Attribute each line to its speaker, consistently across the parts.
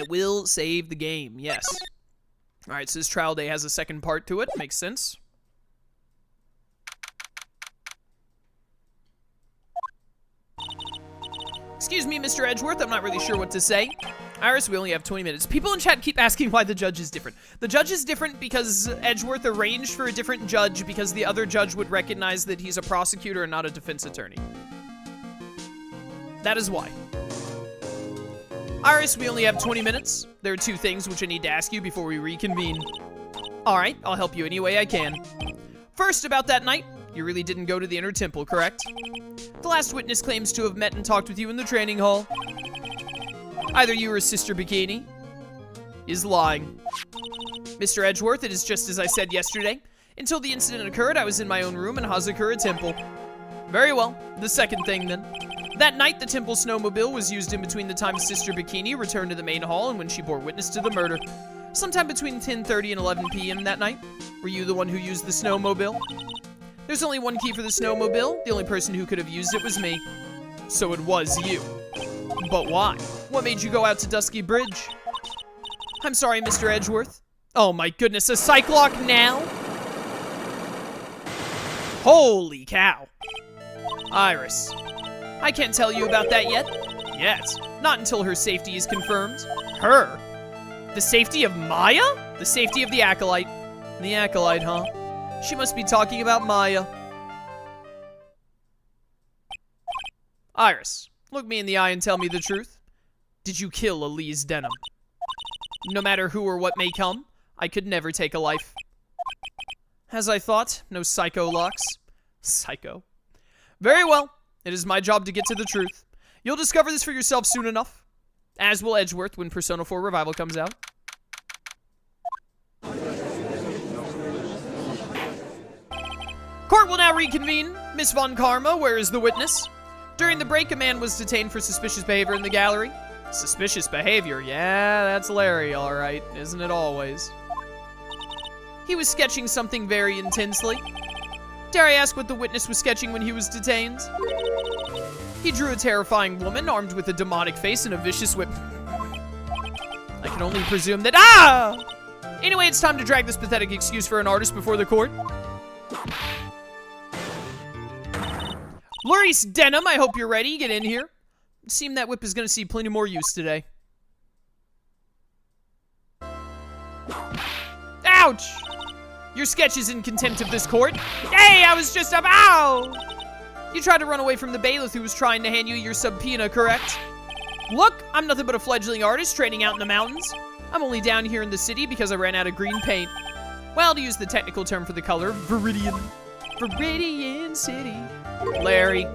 Speaker 1: I will save the game, yes. Alright, so this trial day has a second part to it. Makes sense. Excuse me, Mr. Edgeworth, I'm not really sure what to say. Iris, we only have 20 minutes. People in chat keep asking why the judge is different. The judge is different because Edgeworth arranged for a different judge because the other judge would recognize that he's a prosecutor and not a defense attorney. That is why. Iris, we only have 20 minutes. There are 2 things which I need to ask you before we reconvene. Alright, I'll help you any way I can. First, about that night, you really didn't go to the inner temple, correct? The last witness claims to have met and talked with you in the training hall. Either you or Sister Bikini is lying. Mr. Edgeworth, it is just as I said yesterday. Until the incident occurred, I was in my own room in Hazakura Temple. Very well. The second thing, then. That night, the temple snowmobile was used in between the time Sister Bikini returned to the main hall and when she bore witness to the murder. Sometime between 10:30 and 11 p.m. that night. Were you the one who used the snowmobile? There's only one key for the snowmobile. The only person who could have used it was me. So it was you. But why? What made you go out to Dusky Bridge? I'm sorry, Mr. Edgeworth. Oh my goodness, a Cyclock now? Holy cow. Iris. I can't tell you about that yet. Yet. Not until her safety is confirmed. Her? The safety of Maya? The safety of the Acolyte. The Acolyte, huh? She must be talking about Maya. Iris, look me in the eye and tell me the truth. Did you kill Elise Denham? No matter who or what may come, I could never take a life. As I thought, no psycho locks. Psycho. Very well. It is my job to get to the truth. You'll discover this for yourself soon enough. As will Edgeworth when Persona 4 Revival comes out. Court will now reconvene. Miss Von Karma, where is the witness? During the break, a man was detained for suspicious behavior in the gallery. Suspicious behavior? Yeah, that's Larry, all right. Isn't it always? He was sketching something very intensely. Dare I ask what the witness was sketching when he was detained? He drew a terrifying woman armed with a demonic face and a vicious whip. I can only presume that— Ah! Anyway, it's time to drag this pathetic excuse for an artist before the court. Laurice Denham, I hope you're ready. Get in here. It seems that whip is going to see plenty more use today. Ouch! Your sketch is in contempt of this court. Hey, I was just up— Ow! You tried to run away from the bailiff who was trying to hand you your subpoena, correct? Look, I'm nothing but a fledgling artist training out in the mountains. I'm only down here in the city because I ran out of green paint. Well, to use the technical term for the color, Viridian. Viridian City. Larry,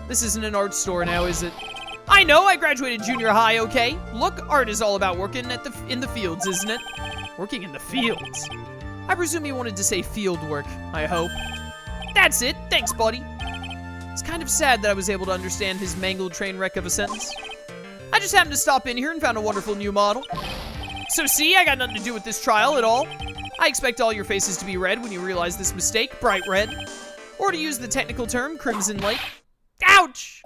Speaker 1: this isn't an art store now, is it? I know, I graduated junior high, okay? Look, art is all about working in the fields, isn't it? Working in the fields? I presume you wanted to say field work, I hope. That's it, thanks, buddy. It's kind of sad that I was able to understand his mangled train wreck of a sentence. I just happened to stop in here and found a wonderful new model. So see, I got nothing to do with this trial at all. I expect all your faces to be red when you realize this mistake, bright red. Or to use the technical term, Crimson Lake. Ouch!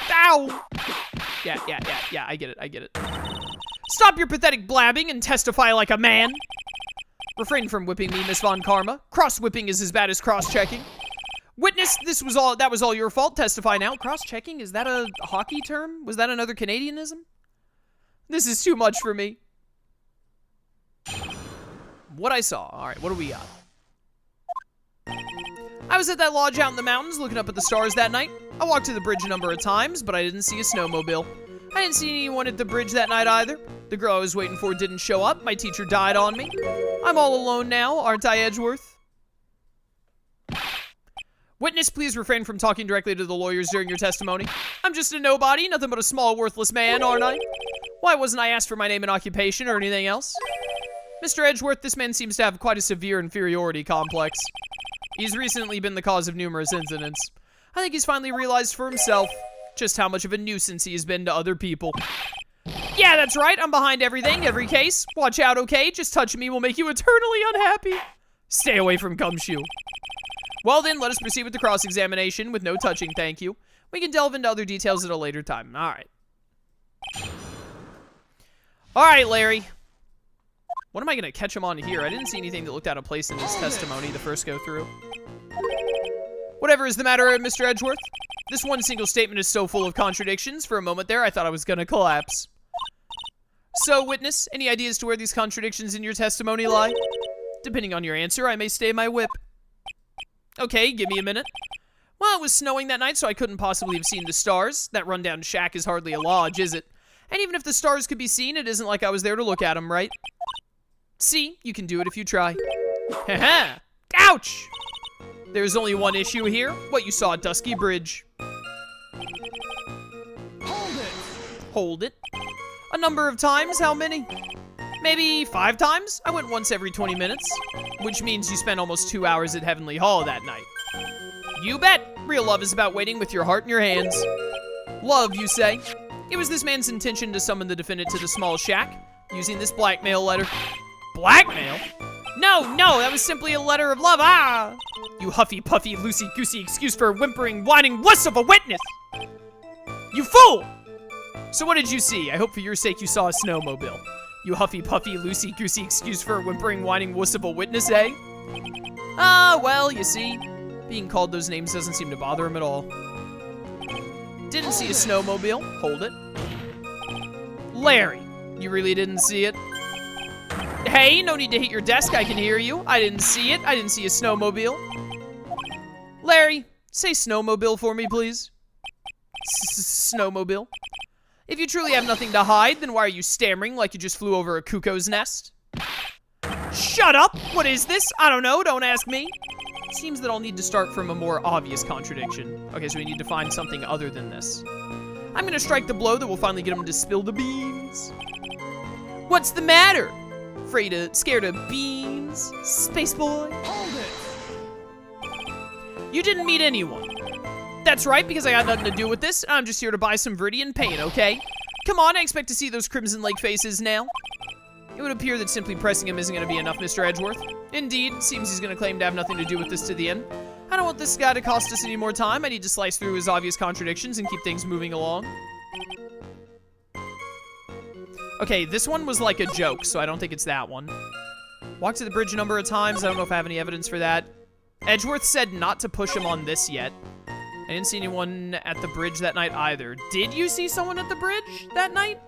Speaker 1: Ow! Yeah, I get it. Stop your pathetic blabbing and testify like a man. Refrain from whipping me, Miss Von Karma. Cross-whipping is as bad as cross-checking. Witness, that was all your fault. Testify now. Cross-checking? Is that a hockey term? Was that another Canadianism? This is too much for me. What I saw. Alright, what do we got? I was at that lodge out in the mountains looking up at the stars that night. I walked to the bridge a number of times, but I didn't see a snowmobile. I didn't see anyone at the bridge that night either. The girl I was waiting for didn't show up. My teacher died on me. I'm all alone now, aren't I, Edgeworth? Witness, please refrain from talking directly to the lawyers during your testimony. I'm just a nobody, nothing but a small, worthless man, aren't I? Why wasn't I asked for my name and occupation or anything else? Mr. Edgeworth, this man seems to have quite a severe inferiority complex. He's recently been the cause of numerous incidents. I think he's finally realized for himself just how much of a nuisance he has been to other people. Yeah, that's right, I'm behind everything, every case. Watch out, okay? Just touching me will make you eternally unhappy. Stay away from Gumshoe. Well then, let us proceed with the cross-examination with no touching, thank you. We can delve into other details at a later time. Alright. All right, Larry. What am I gonna catch him on here? I didn't see anything that looked out of place in his testimony the first go through. Whatever is the matter, Mr. Edgeworth? This one single statement is so full of contradictions. For a moment there, I thought I was gonna collapse. So, witness, any ideas to where these contradictions in your testimony lie? Depending on your answer, I may stay my whip. Okay, give me a minute. Well, it was snowing that night, so I couldn't possibly have seen the stars. That rundown shack is hardly a lodge, is it? And even if the stars could be seen, it isn't like I was there to look at them, right? See, you can do it if you try. Haha! Ouch! There's only one issue here. What you saw at Dusky Bridge.
Speaker 2: Hold it!
Speaker 1: Hold it? A number of times? How many? Maybe 5 times? I went once every 20 minutes. Which means you spent almost 2 hours at Heavenly Hall that night. You bet! Real love is about waiting with your heart in your hands. Love, you say? It was this man's intention to summon the defendant to the small shack, using this blackmail letter. Blackmail? No, that was simply a letter of love. Ah! You huffy-puffy, loosey-goosey excuse for a whimpering, whining wuss of a witness! You fool! So what did you see? I hope for your sake you saw a snowmobile. You huffy-puffy, loosey-goosey excuse for a whimpering, whining wuss of a witness, eh? Ah, well, you see, being called those names doesn't seem to bother him at all. Didn't see a snowmobile. Hold it. Larry, you really didn't see it? Hey, no need to hit your desk, I can hear you. I didn't see it. I didn't see a snowmobile. Larry, say snowmobile for me, please. Snowmobile. If you truly have nothing to hide, then why are you stammering like you just flew over a cuckoo's nest? Shut up! What is this? I don't know, don't ask me. Seems that I'll need to start from a more obvious contradiction. Okay, so we need to find something other than this. I'm gonna strike the blow that will finally get him to spill the beans. What's the matter? Scared of beans? Space boy?
Speaker 2: Hold it!
Speaker 1: You didn't meet anyone. That's right, because I got nothing to do with this. I'm just here to buy some Viridian paint, okay? Come on, I expect to see those Crimson Lake faces now. It would appear that simply pressing him isn't going to be enough, Mr. Edgeworth. Indeed, seems he's going to claim to have nothing to do with this to the end. I don't want this guy to cost us any more time. I need to slice through his obvious contradictions and keep things moving along. Okay, this one was like a joke, so I don't think it's that one. Walked to the bridge a number of times. I don't know if I have any evidence for that. Edgeworth said not to push him on this yet. I didn't see anyone at the bridge that night either. Did you see someone at the bridge that night?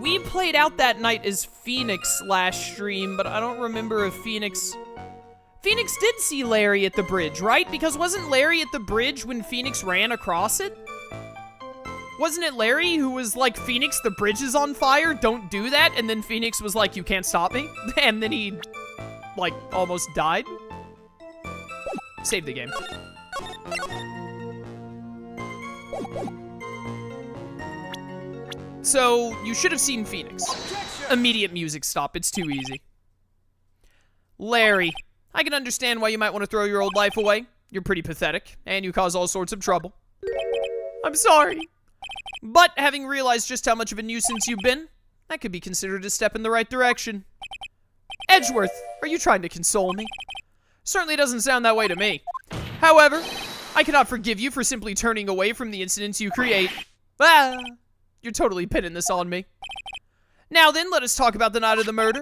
Speaker 1: We played out that night as Phoenix last stream, but I don't remember if Phoenix did see Larry at the bridge, right? Because wasn't Larry at the bridge when Phoenix ran across it? Wasn't it Larry who was like, Phoenix, the bridge is on fire, don't do that? And then Phoenix was like, you can't stop me? And then he, like, almost died? Save the game. So, you should have seen Phoenix. Immediate music stop, it's too easy. Larry, I can understand why you might want to throw your old life away. You're pretty pathetic, and you cause all sorts of trouble. I'm sorry. But, having realized just how much of a nuisance you've been, that could be considered a step in the right direction. Edgeworth, are you trying to console me? Certainly doesn't sound that way to me. However, I cannot forgive you for simply turning away from the incidents you create. Ah, you're totally pinning this on me. Now then, let us talk about the night of the murder.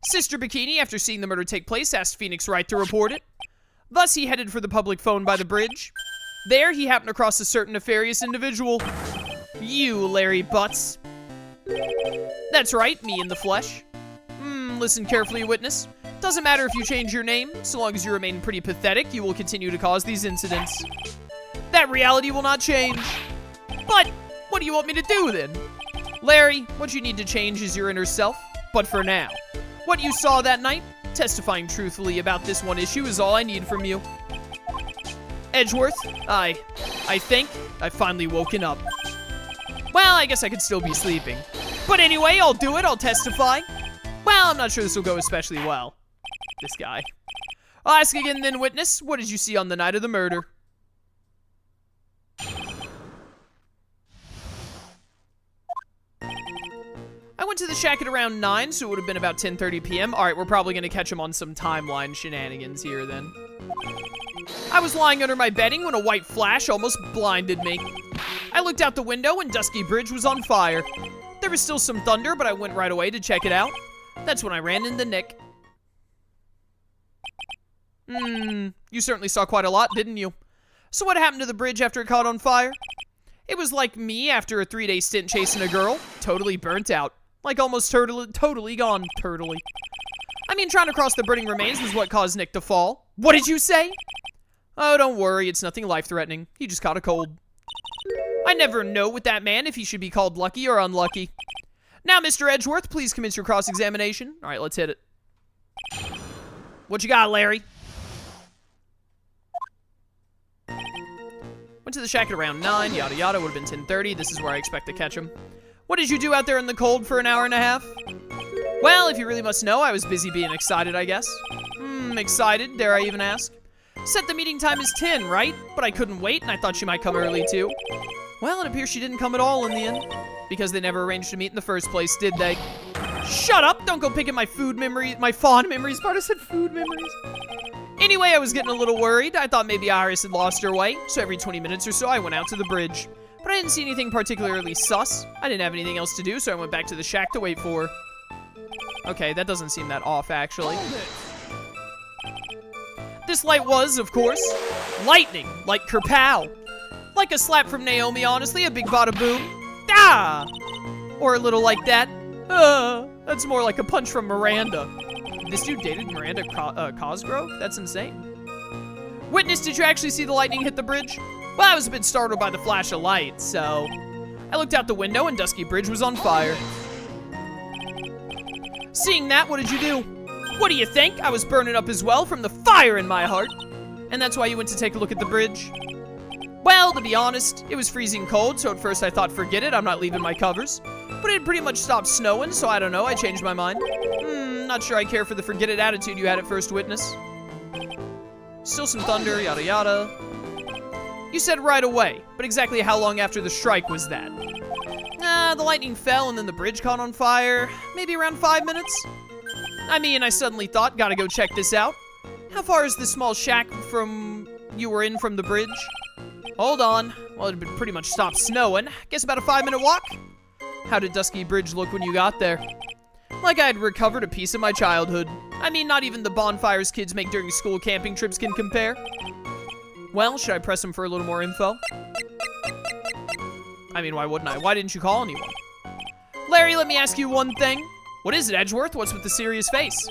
Speaker 1: Sister Bikini, after seeing the murder take place, asked Phoenix Wright to report it. Thus, he headed for the public phone by the bridge. There, he happened across a certain nefarious individual. You, Larry Butts. That's right, me in the flesh. Listen carefully, witness. Doesn't matter if you change your name, so long as you remain pretty pathetic, you will continue to cause these incidents. That reality will not change. But, what do you want me to do then? Larry, what you need to change is your inner self. But for now, what you saw that night, testifying truthfully about this one issue is all I need from you. Edgeworth, I think I've finally woken up. Well, I guess I could still be sleeping. But anyway, I'll do it, I'll testify. Well, I'm not sure this will go especially well. This guy. I'll ask again then, witness, what did you see on the night of the murder? I went to the shack at around 9, so it would have been about 10:30 p.m. Alright, we're probably going to catch him on some timeline shenanigans here then. I was lying under my bedding when a white flash almost blinded me. I looked out the window and Dusky Bridge was on fire. There was still some thunder, but I went right away to check it out. That's when I ran into Nick. You certainly saw quite a lot, didn't you? So what happened to the bridge after it caught on fire? It was like me after a 3-day stint chasing a girl. Totally burnt out. Like almost totally gone. I mean, trying to cross the burning remains was what caused Nick to fall. What did you say? Oh, don't worry. It's nothing life-threatening. He just caught a cold. I never know with that man if he should be called lucky or unlucky. Now, Mr. Edgeworth, please commence your cross-examination. All right, let's hit it. What you got, Larry? Went to the shack at around 9, yada yada, would have been 10:30. This is where I expect to catch him. What did you do out there in the cold for an hour and a half? Well, if you really must know, I was busy being excited, I guess. Excited, dare I even ask? Set the meeting time as 10, right? But I couldn't wait, and I thought she might come early, too. Well, it appears she didn't come at all in the end. Because they never arranged to meet in the first place, did they? Shut up! Don't go picking my fond memories part. I said food memories. Anyway, I was getting a little worried. I thought maybe Iris had lost her way, so every 20 minutes or so I went out to the bridge. But I didn't see anything particularly sus. I didn't have anything else to do, so I went back to the shack to wait for her. Okay, that doesn't seem that off, actually. This light was, of course, lightning, like kerpow. Like a slap from Naomi, honestly, a big bada boom. Ah! Or a little like that. That's more like a punch from Miranda. This dude dated Miranda Cosgrove? That's insane. Witness, did you actually see the lightning hit the bridge? Well, I was a bit startled by the flash of light, so... I looked out the window and Dusky Bridge was on fire. Seeing that, what did you do? What do you think? I was burning up as well from the fire in my heart. And that's why you went to take a look at the bridge? Well, to be honest, it was freezing cold, so at first I thought, forget it, I'm not leaving my covers. But it had pretty much stopped snowing, so I don't know, I changed my mind. Not sure I care for the forget it attitude you had at first, witness. Still some thunder, yada yada. You said right away, but exactly how long after the strike was that? The lightning fell and then the bridge caught on fire. Maybe around 5 minutes? I mean, I suddenly thought, gotta go check this out. How far is this small shack you were in from the bridge? Hold on. Well, it had pretty much stopped snowing. Guess about a 5-minute walk? How did Dusky Bridge look when you got there? Like I had recovered a piece of my childhood. I mean, not even the bonfires kids make during school camping trips can compare. Well, should I press him for a little more info? I mean, why wouldn't I? Why didn't you call anyone? Larry, let me ask you one thing. What is it, Edgeworth? What's with the serious face?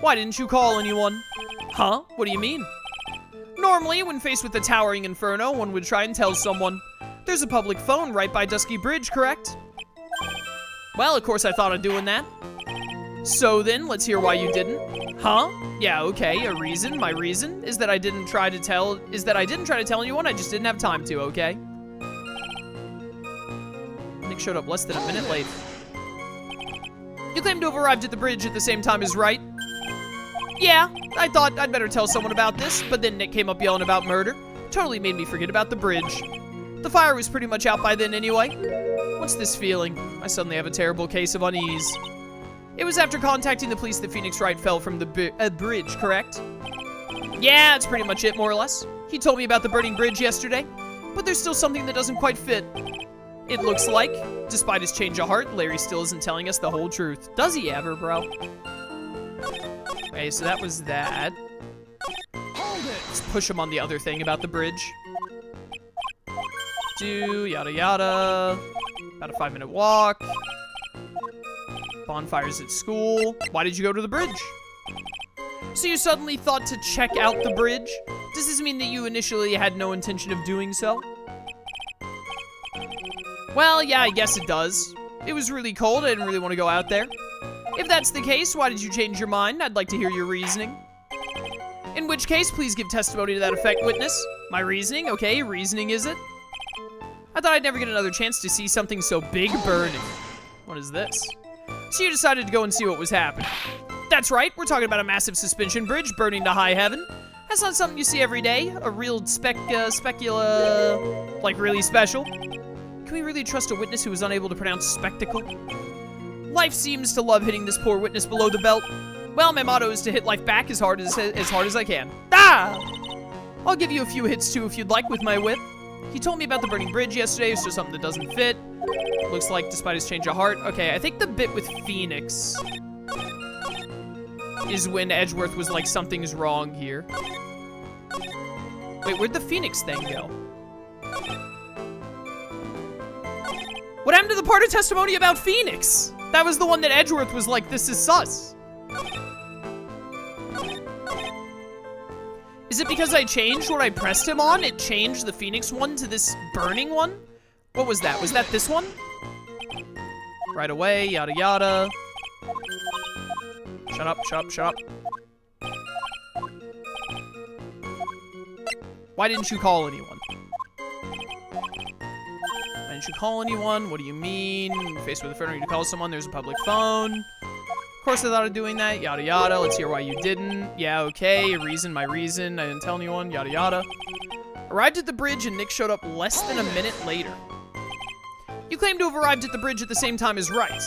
Speaker 1: Why didn't you call anyone? Huh? What do you mean? Normally, when faced with a towering inferno, one would try and tell someone. There's a public phone right by Dusky Bridge, correct? Well, of course I thought of doing that. So then, let's hear why you didn't. Huh? Yeah, okay, a reason. My reason is that I didn't try to tell anyone, I just didn't have time to, okay? Nick showed up less than a minute late. You claim to have arrived at the bridge at the same time as Wright? Yeah, I thought I'd better tell someone about this, but then Nick came up yelling about murder. Totally made me forget about the bridge. The fire was pretty much out by then anyway. What's this feeling? I suddenly have a terrible case of unease. It was after contacting the police that Phoenix Wright fell from the bridge, correct? Yeah, that's pretty much it, more or less. He told me about the burning bridge yesterday, but there's still something that doesn't quite fit. It looks like, despite his change of heart, Larry still isn't telling us the whole truth. Does he ever, bro? Okay, so that was that. Let's push him on the other thing about the bridge. Yada yada. About a 5-minute walk. Bonfires at school. Why did you go to the bridge? So you suddenly thought to check out the bridge? Does this mean that you initially had no intention of doing so? Well, yeah, I guess it does. It was really cold, I didn't really want to go out there. If that's the case, why did you change your mind? I'd like to hear your reasoning. In which case, please give testimony to that effect, witness. My reasoning? Okay, reasoning is it? I thought I'd never get another chance to see something so big burning. What is this? So you decided to go and see what was happening. That's right, we're talking about a massive suspension bridge burning to high heaven. That's not something you see every day. A real specula, like really special. Can we really trust a witness who is unable to pronounce spectacle? Life seems to love hitting this poor witness below the belt. Well, my motto is to hit life back as hard as I can. Ah! I'll give you a few hits too if you'd like with my whip. He told me about the burning bridge yesterday, so something that doesn't fit. Looks like despite his change of heart. Okay, I think the bit with Phoenix is when Edgeworth was like, something's wrong here. Wait, where'd the Phoenix thing go? What happened to the part of testimony about Phoenix? That was the one that Edgeworth was like, this is sus. Is it because I changed what I pressed him on? It changed the Phoenix one to this burning one? What was that? Was that this one? Right away, yada yada. Shut up, shut up, shut up. Why didn't you call anyone? Why didn't you call anyone? What do you mean? Faced with a phone, you need to call someone, there's a public phone. Of course I thought of doing that, yada yada. Let's hear why you didn't. Yeah, okay, a reason, my reason. I didn't tell anyone, yada yada. Arrived at the bridge and Nick showed up less than a minute later. You claim to have arrived at the bridge at the same time as Wright.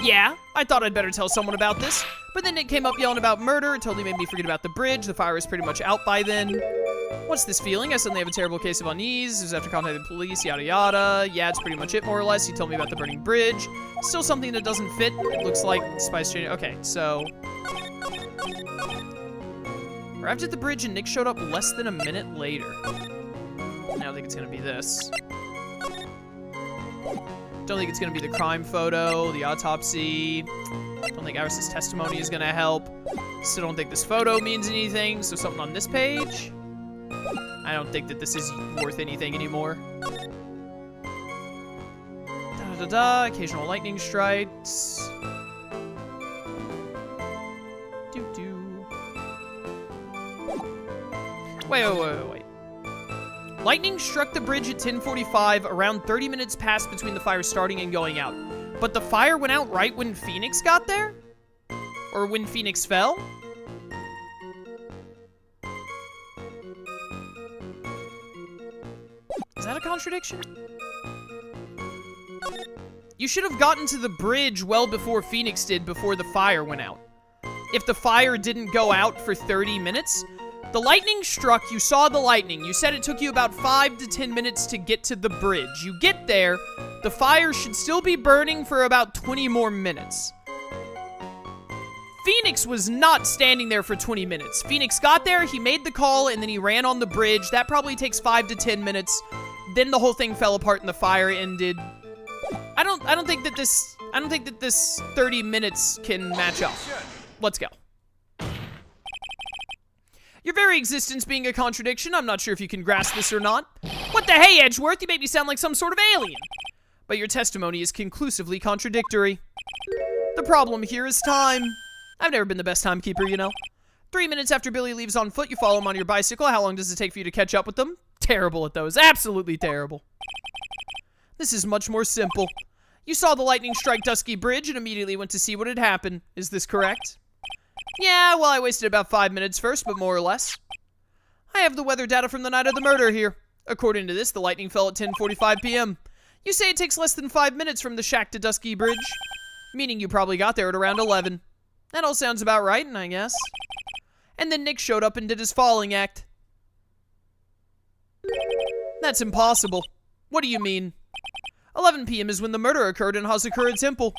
Speaker 1: Yeah, I thought I'd better tell someone about this, but then Nick came up yelling about murder. It totally made me forget about the bridge. The fire was pretty much out by then. What's this feeling? I suddenly have a terrible case of unease. It was after contacting the police, yada yada. Yeah, it's pretty much it, more or less. He told me about the burning bridge. Still something that doesn't fit. It looks like Spice Chain. Okay, so... Arrived at the bridge and Nick showed up less than a minute later. I don't think it's gonna be this. Don't think it's gonna be the crime photo, the autopsy. Don't think Iris's testimony is gonna help. Still don't think this photo means anything, so something on this page? I don't think that this is worth anything anymore. Da-da-da, occasional lightning strikes. Doo-doo. Wait. Lightning struck the bridge at 10:45, around 30 minutes passed between the fire starting and going out. But the fire went out right when Phoenix got there? Or when Phoenix fell? Is that a contradiction? You should have gotten to the bridge well before Phoenix did, before the fire went out. If the fire didn't go out for 30 minutes, the lightning struck, you saw the lightning. You said it took you about 5 to 10 minutes to get to the bridge. You get there, the fire should still be burning for about 20 more minutes. Phoenix was not standing there for 20 minutes. Phoenix got there, he made the call, and then he ran on the bridge. That probably takes 5 to 10 minutes. Then the whole thing fell apart and the fire ended. I don't think that this 30 minutes can match up. Let's go. Your very existence being a contradiction, I'm not sure if you can grasp this or not. What the hey, Edgeworth? You make me sound like some sort of alien. But your testimony is conclusively contradictory. The problem here is time. I've never been the best timekeeper, you know. 3 minutes after Billy leaves on foot, you follow him on your bicycle. How long does it take for you to catch up with them? Terrible at those. Absolutely terrible. This is much more simple. You saw the lightning strike Dusky Bridge and immediately went to see what had happened. Is this correct? Yeah, well, I wasted about 5 minutes first, but more or less. I have the weather data from the night of the murder here. According to this, the lightning fell at 10:45 p.m. You say it takes less than 5 minutes from the shack to Dusky Bridge, meaning you probably got there at around 11. That all sounds about right, I guess. And then Nick showed up and did his falling act. That's impossible. What do you mean? 11 p.m. is when the murder occurred in Hazakura Temple.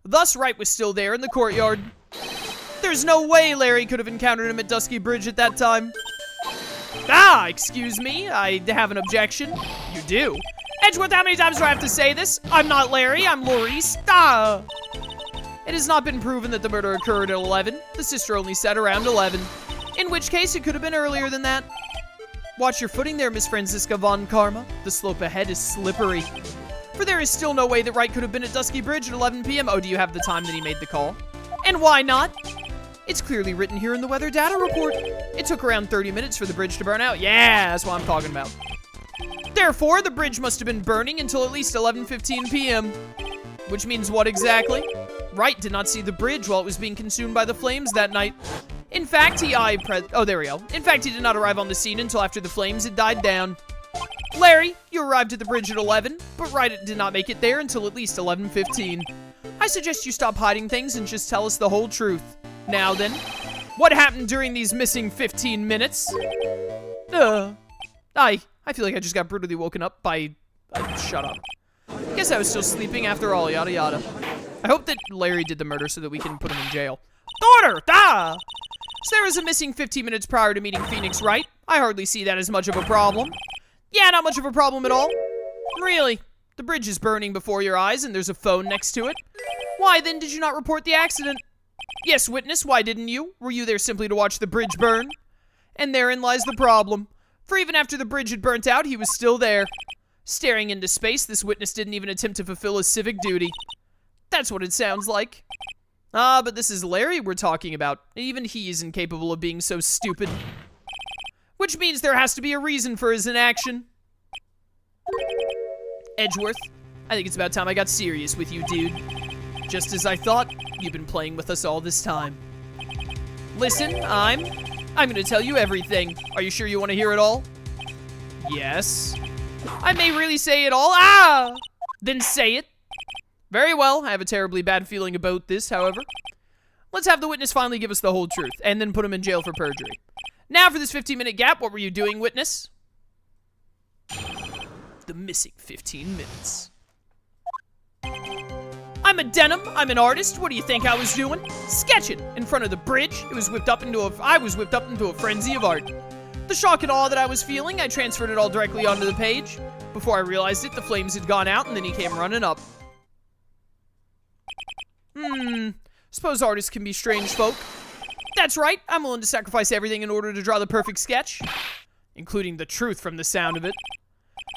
Speaker 1: Thus, Wright was still there in the courtyard. There's no way Larry could have encountered him at Dusky Bridge at that time. Ah, excuse me, I have an objection. You do? Edgeworth, how many times do I have to say this? I'm not Larry, I'm Maurice. Ah! It has not been proven that the murder occurred at 11. The sister only said around 11. In which case, it could have been earlier than that. Watch your footing there, Miss Franziska von Karma. The slope ahead is slippery. For there is still no way that Wright could have been at Dusky Bridge at 11 p.m. Oh, do you have the time that he made the call? And why not? It's clearly written here in the weather data report. It took around 30 minutes for the bridge to burn out. Yeah, that's what I'm talking about. Therefore, the bridge must have been burning until at least 11:15 p.m. Which means what exactly? Wright did not see the bridge while it was being consumed by the flames that night. In fact, there we go. In fact, he did not arrive on the scene until after the flames had died down. Larry, you arrived at the bridge at 11, but Wright did not make it there until at least 11:15. I suggest you stop hiding things and just tell us the whole truth. Now then, what happened during these missing 15 minutes? I I feel like I just got brutally woken up by... shut up. Guess I was still sleeping after all, yada yada. I hope that Larry did the murder so that we can put him in jail. Order! Da! So there was a missing 15 minutes prior to meeting Phoenix Wright. I hardly see that as much of a problem. Yeah, not much of a problem at all. Really? The bridge is burning before your eyes and there's a phone next to it. Why then did you not report the accident? Yes, witness, why didn't you? Were you there simply to watch the bridge burn? And therein lies the problem. For even after the bridge had burnt out, he was still there. Staring into space, this witness didn't even attempt to fulfill his civic duty. That's what it sounds like. Ah, but this is Larry we're talking about. Even he is incapable of being so stupid. Which means there has to be a reason for his inaction. Edgeworth, I think it's about time I got serious with you, dude. Just as I thought, you've been playing with us all this time. Listen, I'm gonna tell you everything. Are you sure you want to hear it all? Yes. I may really say it all. Ah! Then say it. Very well, I have a terribly bad feeling about this, however. Let's have the witness finally give us the whole truth, and then put him in jail for perjury. Now for this 15-minute gap, what were you doing, witness? The missing 15 minutes. I'm a denim, I'm an artist, what do you think I was doing? Sketching in front of the bridge. I was whipped up into a frenzy of art. The shock and awe that I was feeling, I transferred it all directly onto the page. Before I realized it, the flames had gone out and then he came running up. Suppose artists can be strange folk. That's right, I'm willing to sacrifice everything in order to draw the perfect sketch. Including the truth from the sound of it.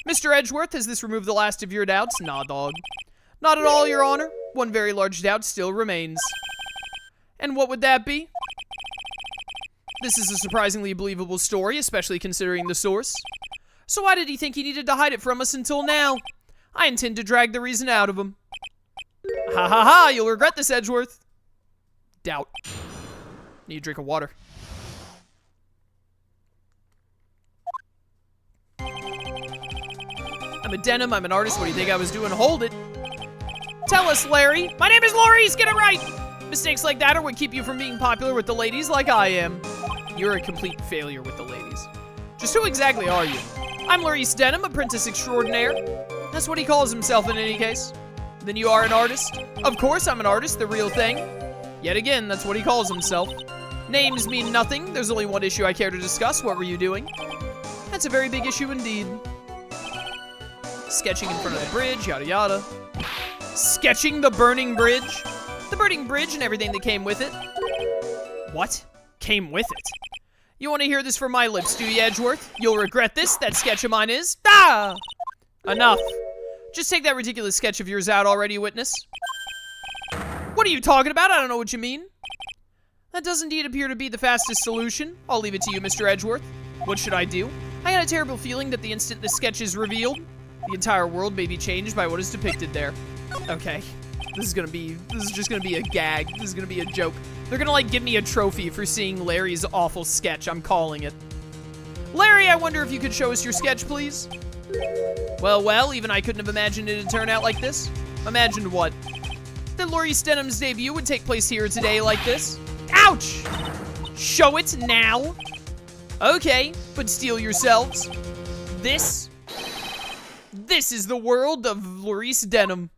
Speaker 1: Mr. Edgeworth, has this removed the last of your doubts? Nah, dog. Not at all, Your Honor. One very large doubt still remains. And what would that be? This is a surprisingly believable story, especially considering the source. So why did he think he needed to hide it from us until now? I intend to drag the reason out of him. Ha ha ha, you'll regret this, Edgeworth. Doubt. Need a drink of water. I'm a denim, I'm an artist, what do you think I was doing? Hold it. Tell us, Larry. My name is Laurice, get it right! Mistakes like that are what keep you from being popular with the ladies like I am. You're a complete failure with the ladies. Just who exactly are you? I'm Laurice Denham, apprentice extraordinaire. That's what he calls himself in any case. Then you are an artist? Of course I'm an artist, the real thing. Yet again, that's what he calls himself. Names mean nothing. There's only one issue I care to discuss. What were you doing? That's a very big issue indeed. Sketching in front of the bridge, yada yada. Sketching the burning bridge? The burning bridge and everything that came with it. What? Came with it? You want to hear this from my lips, do you, Edgeworth? You'll regret this, that sketch of mine is. Ah! Enough. Just take that ridiculous sketch of yours out already, witness. What are you talking about? I don't know what you mean. That does indeed appear to be the fastest solution. I'll leave it to you, Mr. Edgeworth. What should I do? I had a terrible feeling that the instant the sketch is revealed, the entire world may be changed by what is depicted there. Okay. This is just gonna be a gag. This is gonna be a joke. They're gonna, like, give me a trophy for seeing Larry's awful sketch. I'm calling it. Larry, I wonder if you could show us your sketch, please? Well, even I couldn't have imagined it'd turn out like this. Imagined what? That Laurice Denham's debut would take place here today like this. Ouch! Show it now. Okay, but steel yourselves. This is the world of Laurice Denham.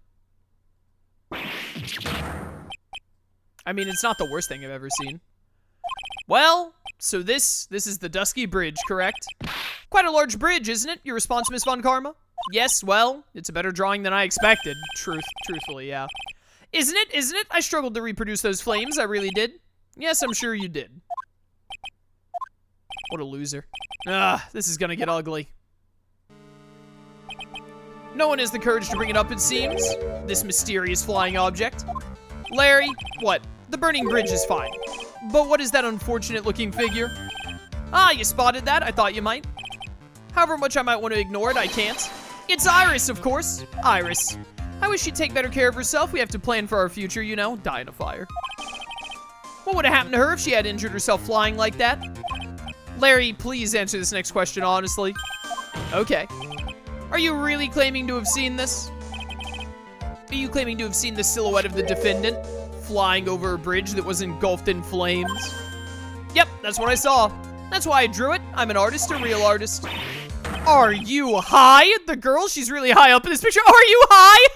Speaker 1: I mean, it's not the worst thing I've ever seen. Well, so this is the Dusky Bridge, correct? Quite a large bridge, isn't it? Your response, Miss Von Karma? Yes, well, it's a better drawing than I expected. Truthfully, yeah. Isn't it? I struggled to reproduce those flames, I really did. Yes, I'm sure you did. What a loser. This is gonna get ugly. No one has the courage to bring it up, it seems. This mysterious flying object. Larry, what? The burning bridge is fine. But what is that unfortunate-looking figure? Ah, you spotted that? I thought you might. However much I might want to ignore it, I can't. It's Iris, of course. Iris. I wish she'd take better care of herself. We have to plan for our future, you know. Die in a fire. What would have happened to her if she had injured herself flying like that? Larry, please answer this next question honestly. Okay. Are you really claiming to have seen this? Are you claiming to have seen the silhouette of the defendant flying over a bridge that was engulfed in flames? Yep, that's what I saw. That's why I drew it. I'm an artist, a real artist. Are you high? The girl, she's really high up in this picture. Are you high?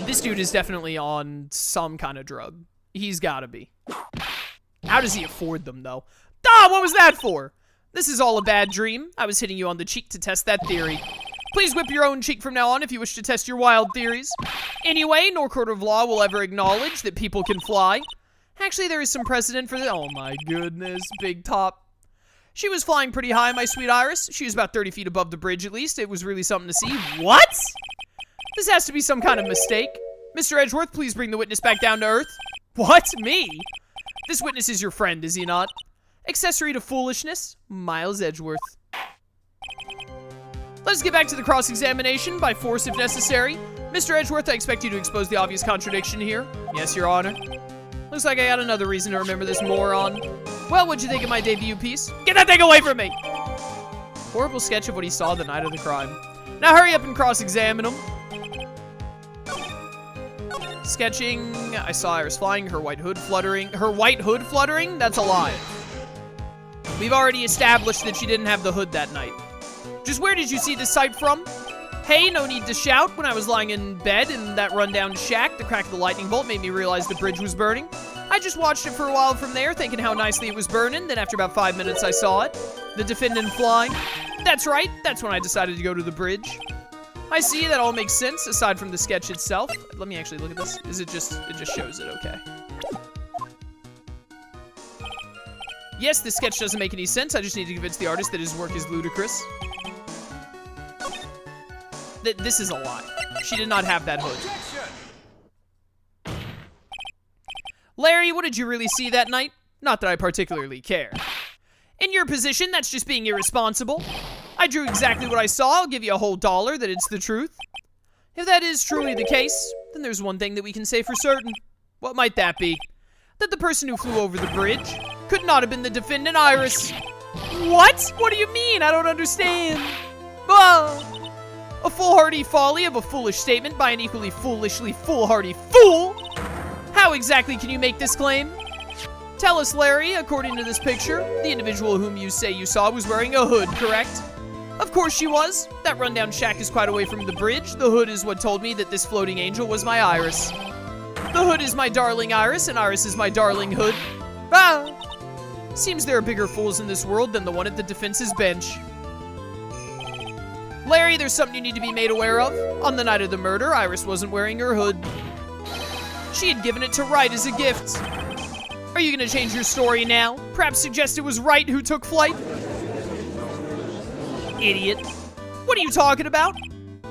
Speaker 1: This dude is definitely on some kind of drug. He's gotta be. How does he afford them, though? Ah, what was that for? This is all a bad dream. I was hitting you on the cheek to test that theory. Please whip your own cheek from now on if you wish to test your wild theories. Anyway, no court of law will ever acknowledge that people can fly. Actually, there is some precedent for this. Oh my goodness, big top. She was flying pretty high, my sweet Iris. She was about 30 feet above the bridge, at least. It was really something to see. What? This has to be some kind of mistake. Mr. Edgeworth, please bring the witness back down to earth. What? Me? This witness is your friend, is he not? Accessory to foolishness, Miles Edgeworth. Let's get back to the cross-examination, by force if necessary. Mr. Edgeworth, I expect you to expose the obvious contradiction here. Yes, Your Honor. Looks like I got another reason to remember this moron. Well, what'd you think of my debut piece? Get that thing away from me! Horrible sketch of what he saw the night of the crime. Now hurry up and cross-examine him. Sketching, I saw Iris flying, her white hood fluttering. Her white hood fluttering? That's a lie. We've already established that she didn't have the hood that night. Just where did you see this sight from? Hey, no need to shout. When I was lying in bed in that rundown shack, the crack of the lightning bolt made me realize the bridge was burning. I just watched it for a while from there, thinking how nicely it was burning. Then after about 5 minutes, I saw it. The defendant flying. That's right. That's when I decided to go to the bridge. I see, that all makes sense, aside from the sketch itself. Let me actually look at this. It just shows it, okay. Yes, this sketch doesn't make any sense. I just need to convince the artist that his work is ludicrous. This is a lie. She did not have that hood. Larry, what did you really see that night? Not that I particularly care. In your position, that's just being irresponsible. I drew exactly what I saw. I'll give you a whole $1 that it's the truth. If that is truly the case, then there's one thing that we can say for certain. What might that be? That the person who flew over the bridge could not have been the defendant, Iris. What? What do you mean? I don't understand. Oh. A foolhardy folly of a foolish statement by an equally foolishly foolhardy fool. How exactly can you make this claim? Tell us, Larry, according to this picture, the individual whom you say you saw was wearing a hood, correct? Of course she was. That rundown shack is quite away from the bridge. The hood is what told me that this floating angel was my Iris. The hood is my darling Iris, and Iris is my darling hood. Ah! Seems there are bigger fools in this world than the one at the defense's bench. Larry, there's something you need to be made aware of. On the night of the murder, Iris wasn't wearing her hood. She had given it to Wright as a gift. Are you gonna change your story now? Perhaps suggest it was Wright who took flight? Idiot. What are you talking about?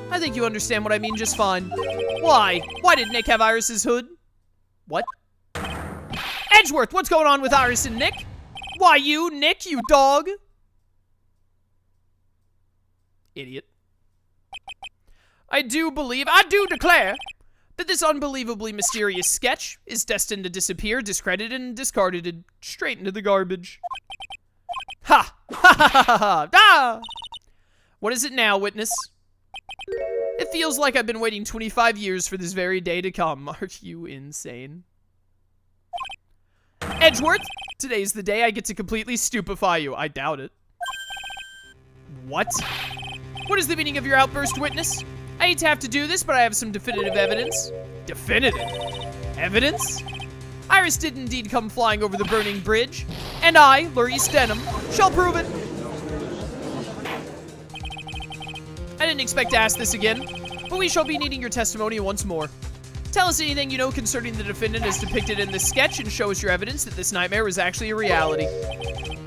Speaker 1: I think you understand what I mean just fine. Why? Why did Nick have Iris's hood? What? Edgeworth, what's going on with Iris and Nick? Why you, Nick, you dog? Idiot. I do declare that this unbelievably mysterious sketch is destined to disappear, discredited, and discarded straight into the garbage. Ha! Ha ha ha ha! Ah! What is it now, witness? It feels like I've been waiting 25 years for this very day to come. Are you insane? Edgeworth, today's the day I get to completely stupefy you. I doubt it. What? What is the meaning of your outburst, witness? I hate to have to do this, but I have some definitive evidence. Definitive? Evidence? Iris did indeed come flying over the burning bridge, and I, Lurice Denham, shall prove it. I didn't expect to ask this again, but we shall be needing your testimony once more. Tell us anything you know concerning the defendant as depicted in this sketch and show us your evidence that this nightmare was actually a reality.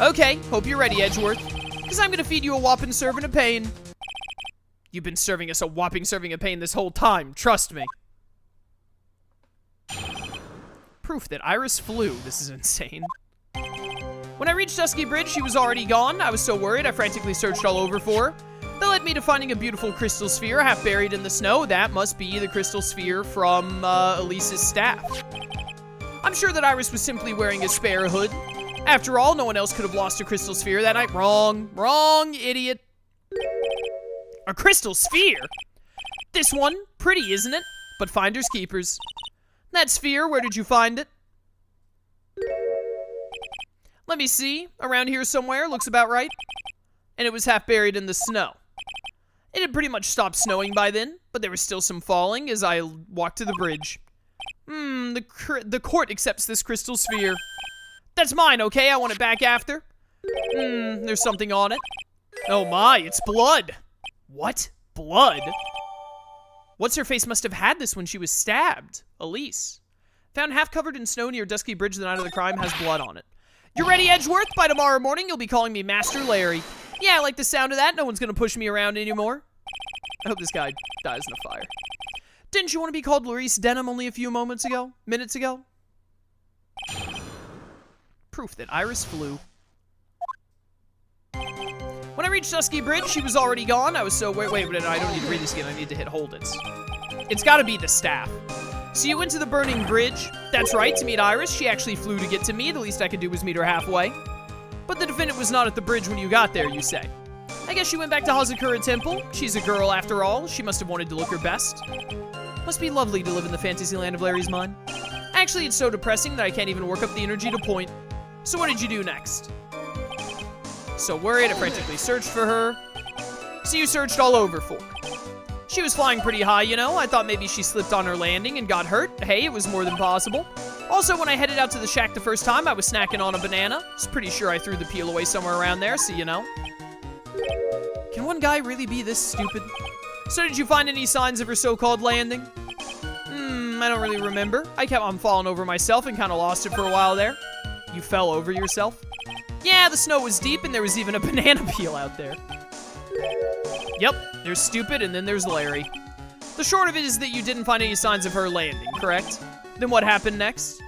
Speaker 1: Okay, hope you're ready, Edgeworth, because I'm gonna feed you a whopping serving of pain. You've been serving us a whopping serving of pain this whole time, trust me. Proof that Iris flew. This is insane. When I reached Dusky Bridge, she was already gone. I was so worried, I frantically searched all over for her. That led me to finding a beautiful crystal sphere half buried in the snow. That must be the crystal sphere from Elise's staff. I'm sure that Iris was simply wearing a spare hood. After all, no one else could have lost a crystal sphere that night. Wrong. Wrong, idiot. A crystal sphere? This one? Pretty, isn't it? But finders keepers. That sphere, where did you find it? Let me see. Around here somewhere, looks about right. and it was half buried in the snow. It had pretty much stopped snowing by then, but there was still some falling as I walked to the bridge. The court accepts this crystal sphere. That's mine, okay? I want it back after. There's something on it. Oh my, it's blood. What? Blood? What's-her-face must have had this when she was stabbed. Elise. Found half covered in snow near Dusky Bridge the night of the crime, has blood on it. You ready, Edgeworth? By tomorrow morning, you'll be calling me Master Larry. Yeah, I like the sound of that. No one's gonna push me around anymore. I hope this guy dies in a fire. Didn't you want to be called Larice Denham only a few minutes ago? Proof that Iris flew. When I reached Dusky Bridge, she was already gone. I was so... Wait, I don't need to read this again. I need to hit hold it. It's gotta be the staff. So you went to the burning bridge. That's right, to meet Iris. She actually flew to get to me. The least I could do was meet her halfway. But the defendant was not at the bridge when you got there, you say. I guess she went back to Hazakura Temple. She's a girl after all. She must have wanted to look her best. Must be lovely to live in the fantasy land of Larry's mind. Actually, it's so depressing that I can't even work up the energy to point. So what did you do next? So worried, I frantically searched for her. So you searched all over for her. She was flying pretty high, you know. I thought maybe she slipped on her landing and got hurt. Hey, it was more than possible. Also, when I headed out to the shack the first time, I was snacking on a banana. I was pretty sure I threw the peel away somewhere around there, so you know. Can one guy really be this stupid? So did you find any signs of her so-called landing? I don't really remember. I kept on falling over myself and kind of lost it for a while there. You fell over yourself? Yeah, the snow was deep and there was even a banana peel out there. Yep, there's Stupid and then there's Larry. The short of it is that you didn't find any signs of her landing, correct? Then what happened next?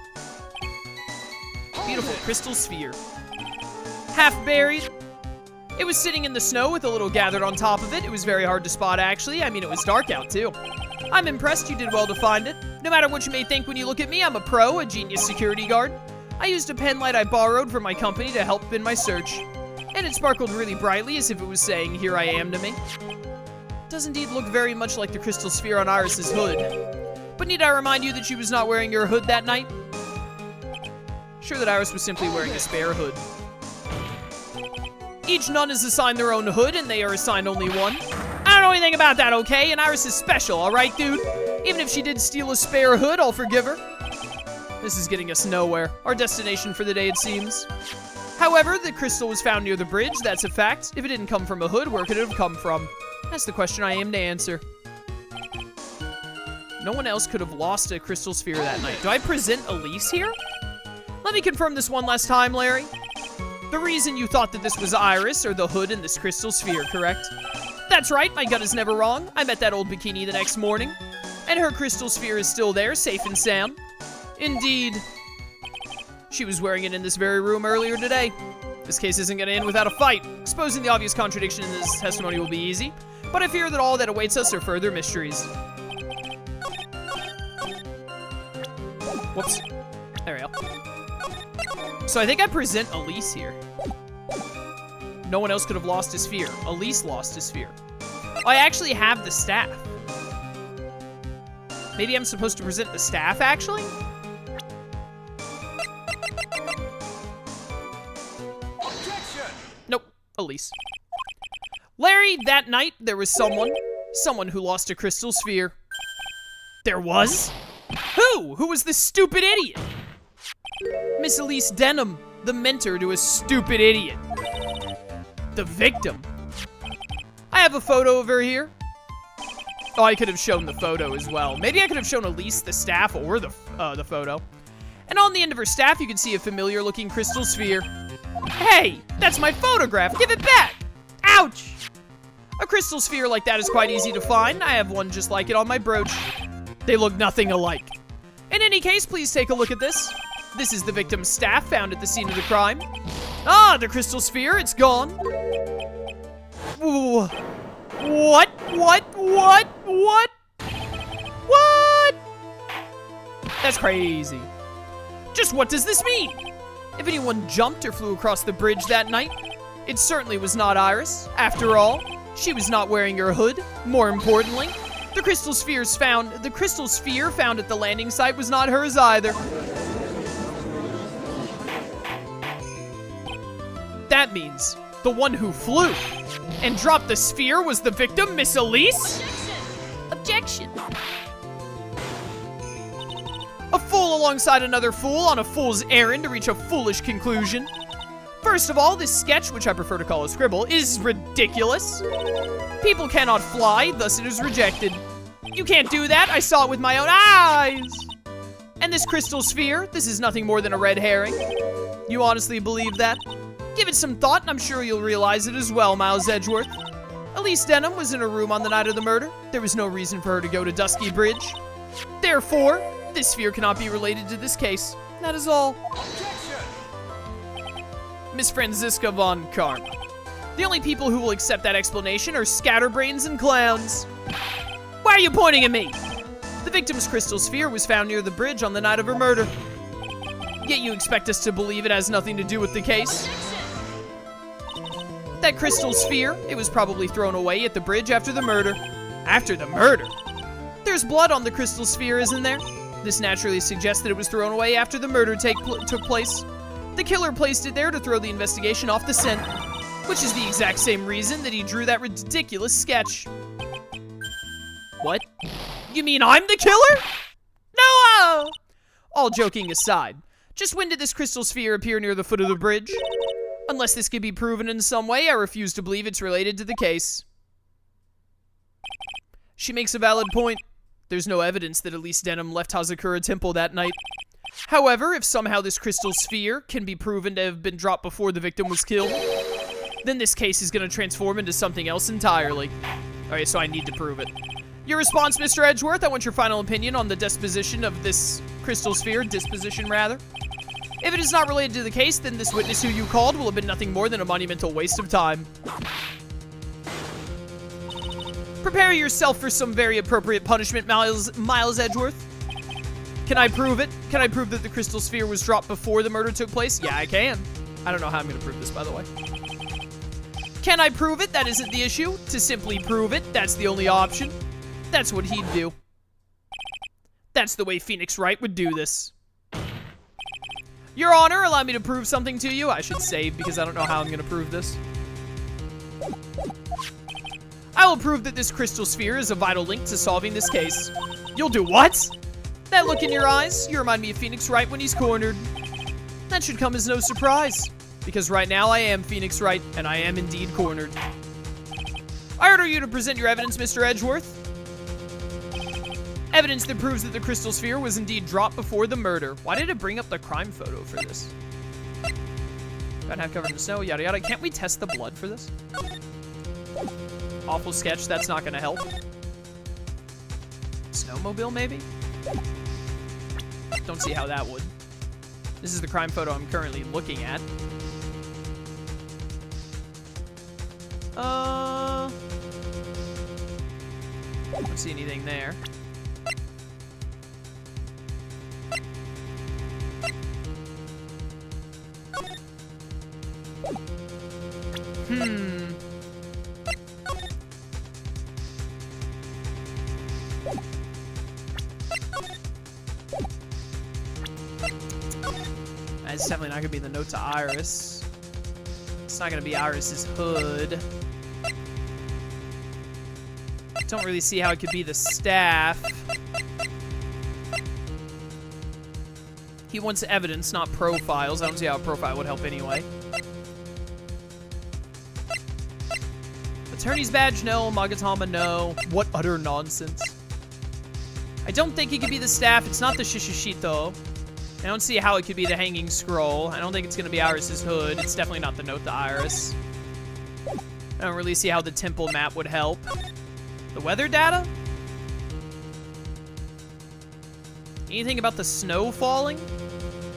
Speaker 1: Beautiful crystal sphere. Half buried. It was sitting in the snow with a little gathered on top of it. It was very hard to spot, actually. I mean, it was dark out, too. I'm impressed you did well to find it. No matter what you may think when you look at me, I'm a pro, a genius security guard. I used a pen light I borrowed from my company to help in my search. And it sparkled really brightly as if it was saying, "Here I am" to me. Does indeed look very much like the crystal sphere on Iris's hood. But need I remind you that she was not wearing your hood that night? Sure that Iris was simply wearing a spare hood. Each nun is assigned their own hood, and they are assigned only one. I don't know anything about that, okay? And Iris is special, alright, dude? Even if she did steal a spare hood, I'll forgive her. This is getting us nowhere. Our destination for the day, it seems. However, the crystal was found near the bridge, that's a fact. If it didn't come from a hood, where could it have come from? That's the question I aim to answer. No one else could have lost a crystal sphere that night. Do I present Elise here? Let me confirm this one last time, Larry. The reason you thought that this was Iris, or the hood in this crystal sphere, correct? That's right, my gut is never wrong. I met that old bikini the next morning, and her crystal sphere is still there, safe and sound. Indeed. She was wearing it in this very room earlier today. This case isn't gonna end without a fight. Exposing the obvious contradiction in this testimony will be easy, but I fear that all that awaits us are further mysteries. Whoops. There we go. So I think I present Elise here. No one else could have lost his sphere. Elise lost his sphere. Oh, I actually have the staff. Maybe I'm supposed to present the staff, actually?
Speaker 2: Objection!
Speaker 1: Nope. Elise. Larry, that night, there was someone who lost a crystal sphere. There was? Who? Who was this stupid idiot? Miss Elise Denham, the mentor to a stupid idiot. The victim. I have a photo of her here. Oh, I could have shown the photo as well. Maybe I could have shown Elise the staff or the photo. And on the end of her staff, you can see a familiar-looking crystal sphere. Hey, that's my photograph. Give it back. Ouch. A crystal sphere like that is quite easy to find. I have one just like it on my brooch. They look nothing alike. In any case, please take a look at this. This is the victim's staff found at the scene of the crime. Ah, the crystal sphere, it's gone. Ooh. What? That's crazy. Just what does this mean? If anyone jumped or flew across the bridge that night, it certainly was not Iris. After all, she was not wearing her hood. More importantly, the crystal sphere found at the landing site was not hers either. That means The one who flew and dropped the sphere was the victim, Miss Elise? Objection. A fool alongside another fool on a fool's errand to reach a foolish conclusion. First of all, this sketch, which I prefer to call a scribble, is ridiculous. People cannot fly, thus it is rejected. You can't do that, I saw it with my own eyes. And this crystal sphere, this is nothing more than a red herring. You honestly believe that? Give it some thought and I'm sure you'll realize it as well, Miles Edgeworth. Elise Denham was in her room on the night of the murder. There was no reason for her to go to Dusky Bridge. Therefore, this sphere cannot be related to this case. That is all. Miss Franziska von Karma. The only people who will accept that explanation are scatterbrains and clowns. Why are you pointing at me? The victim's crystal sphere was found near the bridge on the night of her murder. Yet you expect us to believe it has nothing to do with the case? That crystal sphere, it was probably thrown away at the bridge after the murder. After the murder? There's blood on the crystal sphere, isn't there? This naturally suggests that it was thrown away after the murder took place. The killer placed it there to throw the investigation off the scent, which is the exact same reason that he drew that ridiculous sketch. What? You mean I'm the killer? No! All joking aside, just when did this crystal sphere appear near the foot of the bridge? Unless this can be proven in some way, I refuse to believe it's related to the case. She makes a valid point. There's no evidence that Elise Denham left Hazakura Temple that night. However, if somehow this crystal sphere can be proven to have been dropped before the victim was killed, then this case is going to transform into something else entirely. Alright, so I need to prove it. Your response, Mr. Edgeworth, I want your final opinion on the disposition of this crystal sphere, disposition rather. If it is not related to the case, then this witness who you called will have been nothing more than a monumental waste of time. Prepare yourself for some very appropriate punishment, Miles Edgeworth. Can I prove it? Can I prove that the crystal sphere was dropped before the murder took place? Yeah, I can. I don't know how I'm going to prove this, by the way. Can I prove it? That isn't the issue. To simply prove it, that's the only option. That's what he'd do. That's the way Phoenix Wright would do this. Your Honor, allow me to prove something to you. I should save because I don't know how I'm going to prove this. I will prove that this crystal sphere is a vital link to solving this case. You'll do what? That look in your eyes, you remind me of Phoenix Wright when he's cornered. That should come as no surprise, because right now I am Phoenix Wright, and I am indeed cornered. I order you to present your evidence, Mr. Edgeworth. Evidence that proves that the crystal sphere was indeed dropped before the murder. Why did it bring up the crime photo for this? Got half covered in snow, yada yada. Can't we test the blood for this? Awful sketch, that's not gonna help. Snowmobile, maybe? Don't see how that would. This is the crime photo I'm currently looking at. Don't see anything there. It's definitely not gonna be the note to Iris. It's not gonna be Iris's hood. Don't really see how it could be the staff. He wants evidence, not profiles. I don't see how a profile would help anyway. Attorney's badge, no. Magatama, no. What utter nonsense. I don't think it could be the staff. It's not the Shishishito. I don't see how it could be the hanging scroll. I don't think it's going to be Iris's hood. It's definitely not the note to Iris. I don't really see how the temple map would help. The weather data? Anything about the snow falling?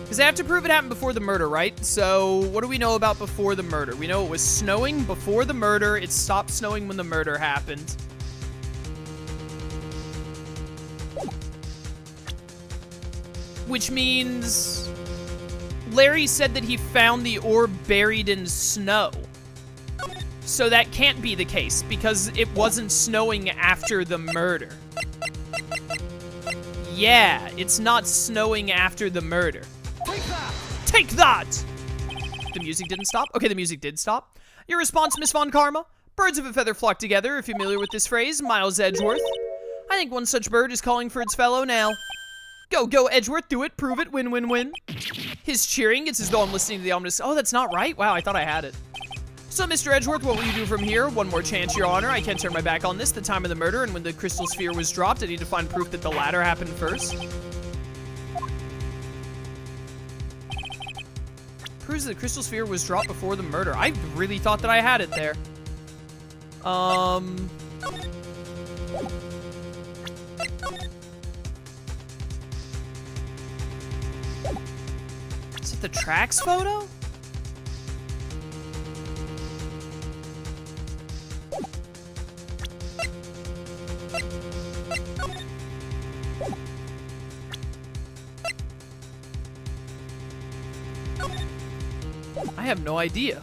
Speaker 1: Because they have to prove it happened before the murder, right? So what do we know about before the murder? We know it was snowing before the murder. It stopped snowing when the murder happened. Which means Larry said that he found the orb buried in snow. So that can't be the case because it wasn't snowing after the murder. Yeah, it's not snowing after the murder. Take that! The music didn't stop? Okay, the music did stop. Your response, Miss Von Karma? Birds of a feather flock together. If you're familiar with this phrase, Miles Edgeworth. I think one such bird is calling for its fellow now. Go, go, Edgeworth, do it, prove it, win, win, win. His cheering, it's as though I'm listening to the ominous... Oh, that's not right? Wow, I thought I had it. So, Mr. Edgeworth, what will you do from here? One more chance, Your Honor. I can't turn my back on this. The time of the murder and when the crystal sphere was dropped, I need to find proof that the latter happened first. Proves that the crystal sphere was dropped before the murder. I really thought that I had it there. Is it the tracks photo? I have no idea.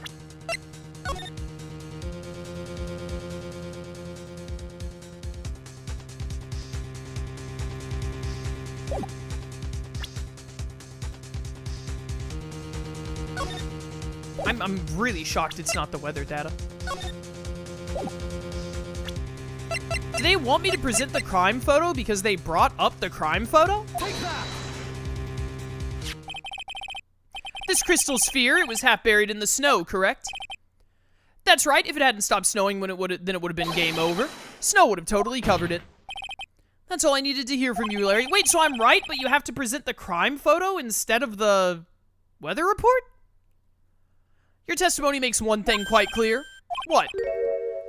Speaker 1: I'm really shocked it's not the weather data. Do they want me to present the crime photo because they brought up the crime photo?
Speaker 2: Take that!
Speaker 1: This crystal sphere, it was half buried in the snow, correct? That's right. If it hadn't stopped snowing then it would have been game over. Snow would have totally covered it. That's all I needed to hear from you, Larry. Wait, so I'm right, but you have to present the crime photo instead of the weather report? Your testimony makes one thing quite clear. What?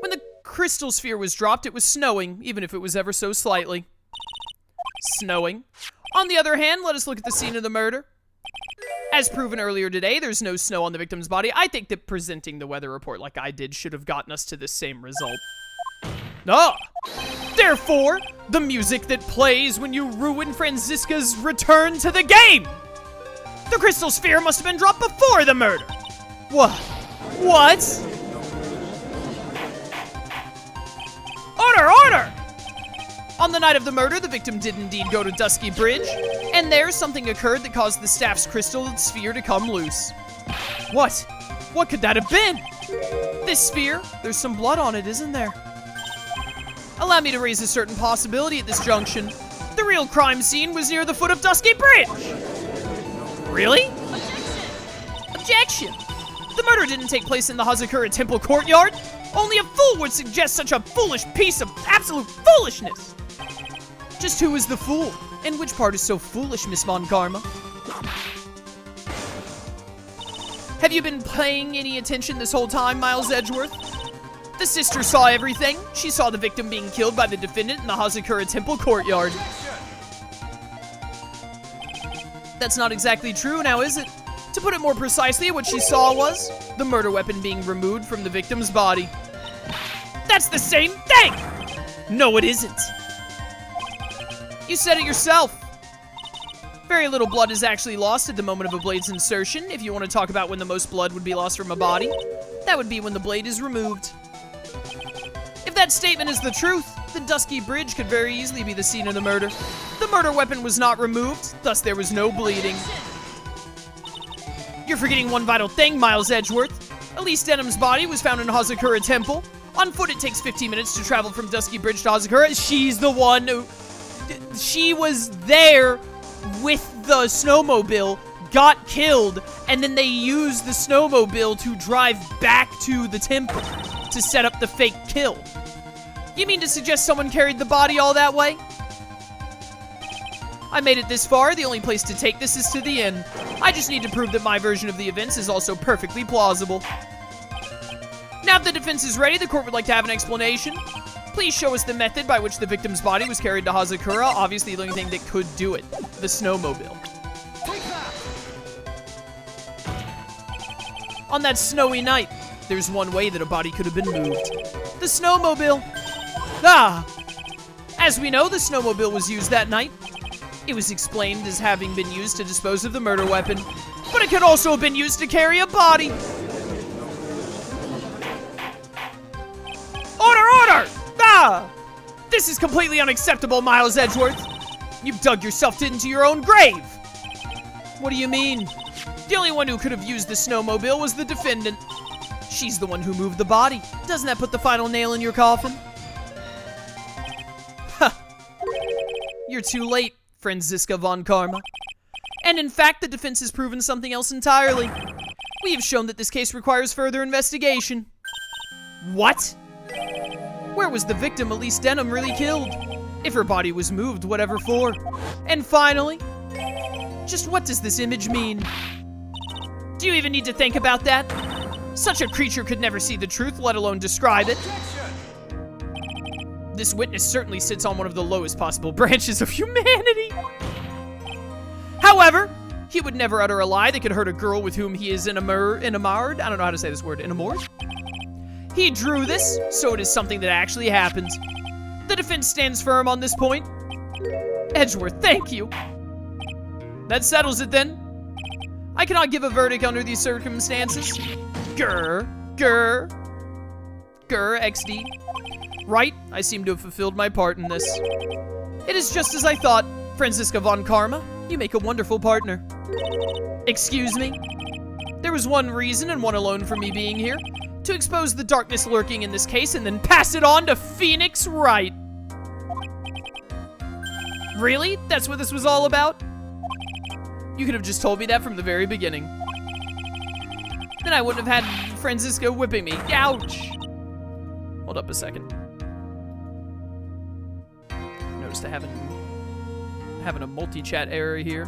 Speaker 1: When the crystal sphere was dropped, it was snowing, even if it was ever so slightly. Snowing. On the other hand, let us look at the scene of the murder. As proven earlier today, there's no snow on the victim's body. I think that presenting the weather report like I did should have gotten us to this same result. Ah! Therefore, the music that plays when you ruin Franziska's return to the game! The crystal sphere must have been dropped before the murder! What? What? Order, order! On the night of the murder, the victim did indeed go to Dusky Bridge, and there something occurred that caused the staff's crystal sphere to come loose. What? What could that have been? This sphere, there's some blood on it, isn't there? Allow me to raise a certain possibility at this junction. The real crime scene was near the foot of Dusky Bridge! Really? Objection! The murder didn't take place in the Hazakura Temple courtyard. Only a fool would suggest such a foolish piece of absolute foolishness. Just who is the fool? And which part is so foolish, Miss Von Karma? Have you been paying any attention this whole time, Miles Edgeworth? The sister saw everything. She saw the victim being killed by the defendant in the Hazakura Temple courtyard. That's not exactly true, now is it? To put it more precisely, what she saw was the murder weapon being removed from the victim's body. That's the same thing! No, it isn't. You said it yourself. Very little blood is actually lost at the moment of a blade's insertion. If you want to talk about when the most blood would be lost from a body, that would be when the blade is removed. If that statement is the truth, then Dusky Bridge could very easily be the scene of the murder. The murder weapon was not removed, thus there was no bleeding. You're forgetting one vital thing, Miles Edgeworth. Elise Denham's body was found in Hazakura Temple. On foot, it takes 15 minutes to travel from Dusky Bridge to Hazakura. She's the one who... She was there with the snowmobile, got killed, and then they used the snowmobile to drive back to the temple to set up the fake kill. You mean to suggest someone carried the body all that way? I made it this far. The only place to take this is to the end. I just need to prove that my version of the events is also perfectly plausible. Now that the defense is ready, the court would like to have an explanation. Please show us the method by which the victim's body was carried to Hazakura. Obviously, the only thing that could do it. The snowmobile. On that snowy night, there's one way that a body could have been moved. The snowmobile. Ah! As we know, the snowmobile was used that night. It was explained as having been used to dispose of the murder weapon, but it could also have been used to carry a body. Order, order! Ah! This is completely unacceptable, Miles Edgeworth. You've dug yourself into your own grave. What do you mean? The only one who could have used the snowmobile was the defendant. She's the one who moved the body. Doesn't that put the final nail in your coffin? Huh. You're too late, Franziska von Karma. And in fact, the defense has proven something else entirely. We have shown that this case requires further investigation. What? Where was the victim Elise Denham really killed? If her body was moved, whatever for? And finally, just what does this image mean? Do you even need to think about that? Such a creature could never see the truth, let alone describe it. This witness certainly sits on one of the lowest possible branches of humanity. However, he would never utter a lie that could hurt a girl with whom he is enamored. I don't know how to say this word. Enamored? He drew this, so it is something that actually happened. The defense stands firm on this point. Edgeworth, thank you. That settles it then. I cannot give a verdict under these circumstances. Grr, XD. Right, I seem to have fulfilled my part in this. It is just as I thought, Franziska von Karma. You make a wonderful partner. Excuse me? There was one reason and one alone for me being here. To expose the darkness lurking in this case and then pass it on to Phoenix Wright. Really? That's what this was all about? You could have just told me that from the very beginning. Then I wouldn't have had Franziska whipping me. Ouch! Hold up a second. Noticed I having a multi-chat error here.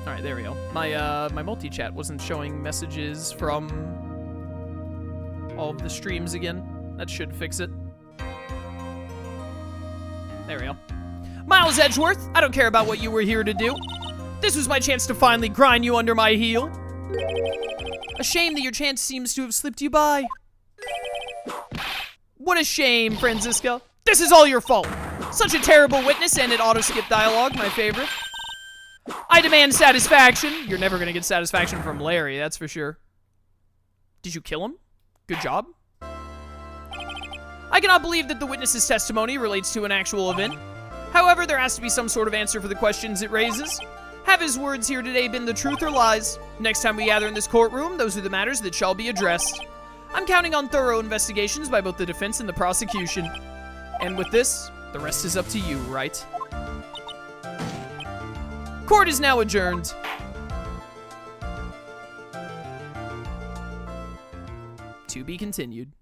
Speaker 1: All right, there we go. My multi-chat wasn't showing messages from all of the streams again. That should fix it. There we go. Miles Edgeworth, I don't care about what you were here to do. This was my chance to finally grind you under my heel. A shame that your chance seems to have slipped you by. What a shame, Franziska. This is all your fault. Such a terrible witness, and it auto-skip dialogue, my favorite. I demand satisfaction. You're never gonna get satisfaction from Larry, that's for sure. Did you kill him? Good job. I cannot believe that the witness's testimony relates to an actual event. However, there has to be some sort of answer for the questions it raises. Have his words here today been the truth or lies? Next time we gather in this courtroom, those are the matters that shall be addressed. I'm counting on thorough investigations by both the defense and the prosecution. And with this, the rest is up to you, right? Court is now adjourned. To be continued.